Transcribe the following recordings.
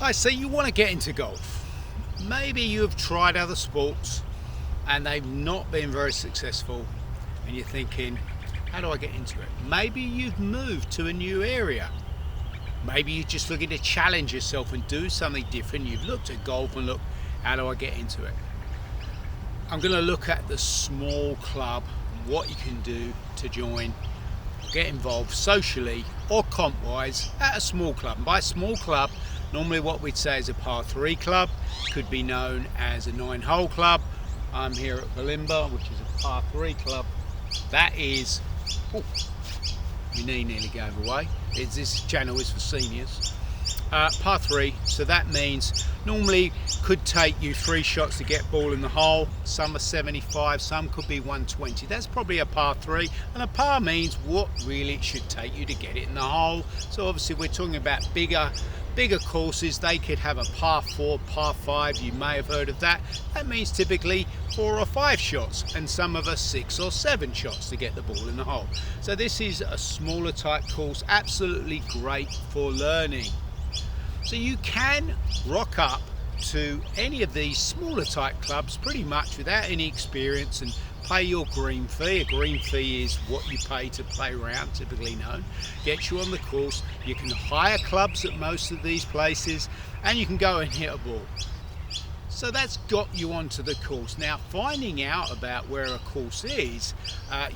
I say you want to get into golf. Maybe you have tried other sports and they've not been very successful and you're thinking, how do I get into it? Maybe you've moved to a new area. Maybe you're just looking to challenge yourself and do something different. You've looked at golf and looked, how do I get into it? I'm going to look at the small club, what you can do to join, get involved socially or comp-wise at a small club. And by small club, normally what we'd say is a par 3 club, could be known as a 9-hole club. I'm here at Bulimba, which is a par 3 club. That is, oh, my knee nearly gave away. This channel is for seniors. Par 3, so that means normally could take you 3 shots to get ball in the hole. Some are 75, some could be 120. That's probably a par 3, and a par means what really it should take you to get it in the hole. So obviously we're talking about bigger courses. They could have a par 4, par 5, you may have heard of that. That means typically 4 or 5 shots, and some of us 6 or 7 shots to get the ball in the hole. So this is a smaller type course, absolutely great for learning. So you can rock up to any of these smaller type clubs pretty much without any experience and pay your green fee. A green fee is what you pay to play around, typically known. Gets you on the course. You can hire clubs at most of these places and you can go and hit a ball. So that's got you onto the course. Now, finding out about where a course is,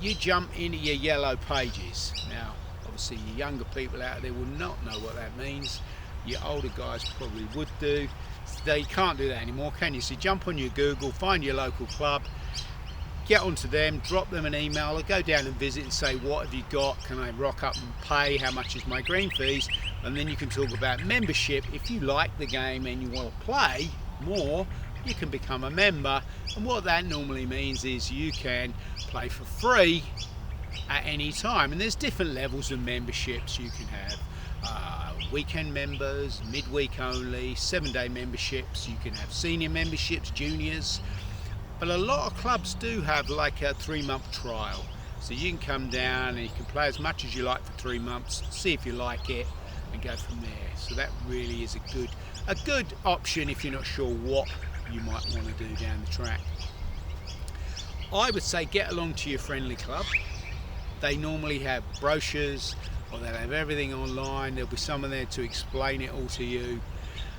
you jump into your yellow pages. Now, obviously your younger people out there will not know what that means. Your older guys probably would do. They can't do that anymore, can you? So jump on your Google, find your local club, get onto them, drop them an email, or go down and visit and say, what have you got? Can I rock up and pay? How much is my green fees? And then you can talk about membership. If you like the game and you want to play more, you can become a member. And what that normally means is you can play for free at any time. And there's different levels of memberships you can have. Weekend members, midweek only, 7-day memberships. You can have senior memberships, juniors. But a lot of clubs do have like a 3-month trial. So you can come down and you can play as much as you like for 3 months, see if you like it, and go from there. So that really is a good option if you're not sure what you might want to do down the track. I would say get along to your friendly club. They normally have brochures, or they'll have everything online. There'll be someone there to explain it all to you.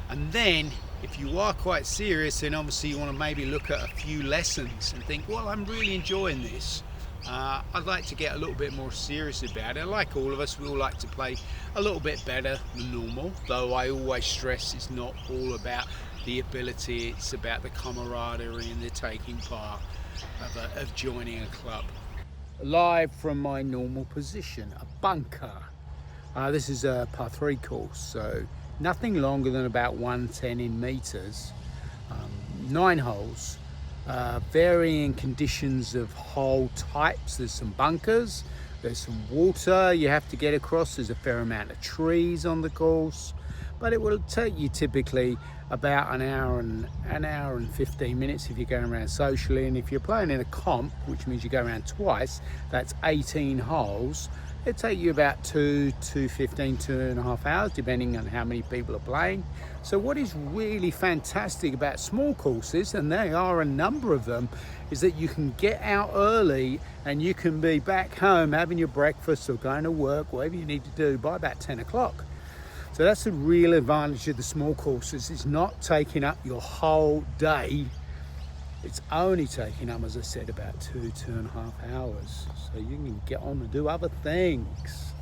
And then if you are quite serious, then obviously you want to maybe look at a few lessons and think, well, I'm really enjoying this. I'd like to get a little bit more serious about it. Like all of us, we all like to play a little bit better than normal, though I always stress it's not all about the ability, it's about the camaraderie and the taking part of joining a club. Live from my normal position, a bunker. This is a par 3 course, so nothing longer than about 110 in meters. 9 holes, varying conditions of hole types. There's some bunkers, there's some water you have to get across, there's a fair amount of trees on the course, but it will take you typically about an hour and 15 minutes if you're going around socially. And if you're playing in a comp, which means you go around twice, that's 18 holes. It'll take you about 2.5 hours, depending on how many people are playing. So what is really fantastic about small courses, and there are a number of them, is that you can get out early and you can be back home having your breakfast or going to work, whatever you need to do, by about 10 o'clock. So that's the real advantage of the small courses. It's not taking up your whole day. It's only taking up, as I said, about 2.5 hours. So you can get on and do other things.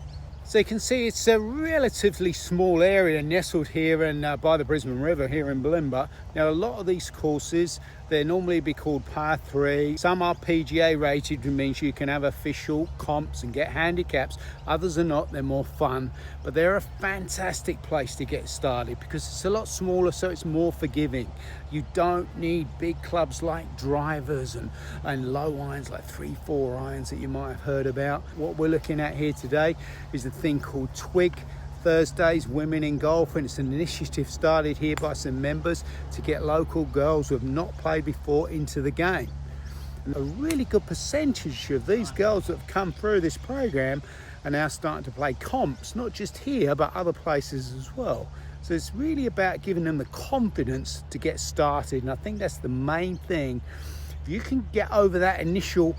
So you can see it's a relatively small area nestled here by the Brisbane River here in Bulimba. Now a lot of these courses, they're normally be called par 3. Some are PGA rated, which means you can have official comps and get handicaps. Others are not, they're more fun. But they're a fantastic place to get started because it's a lot smaller, so it's more forgiving. You don't need big clubs like drivers and low irons like 3-4 irons that you might have heard about. What we're looking at here today is a thing called Twig Thursdays, Women in Golf, and it's an initiative started here by some members to get local girls who have not played before into the game. And a really good percentage of these girls that have come through this program are now starting to play comps, not just here but other places as well. So it's really about giving them the confidence to get started. And I think that's the main thing. If you can get over that initial,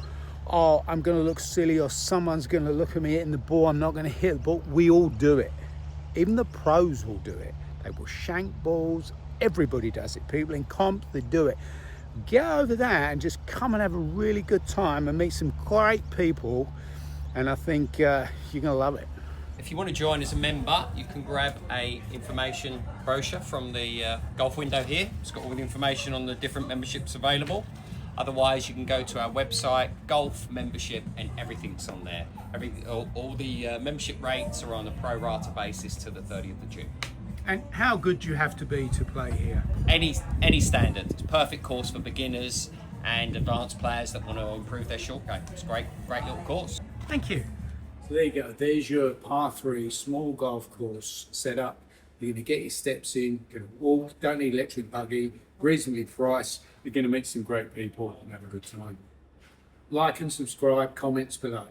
oh, I'm going to look silly, or someone's going to look at me hitting the ball, I'm not going to hit the ball. We all do it. Even the pros will do it. They will shank balls. Everybody does it. People in comps, they do it. Get over that and just come and have a really good time and meet some great people. And I think you're going to love it. If you want to join as a member, you can grab a information brochure from the golf window here. It's got all the information on the different memberships available. Otherwise, you can go to our website, golf membership, and everything's on there. All the membership rates are on a pro rata basis to the 30th of June. And how good do you have to be to play here? Any standard. It's a perfect course for beginners and advanced players that want to improve their short game. It's a great little course. Thank you. So there you go. There's your par 3 small golf course set up. You're going to get your steps in, going to walk, don't need electric buggy, reasonably priced. You're going to meet some great people and have a good time. Like and subscribe, comments below.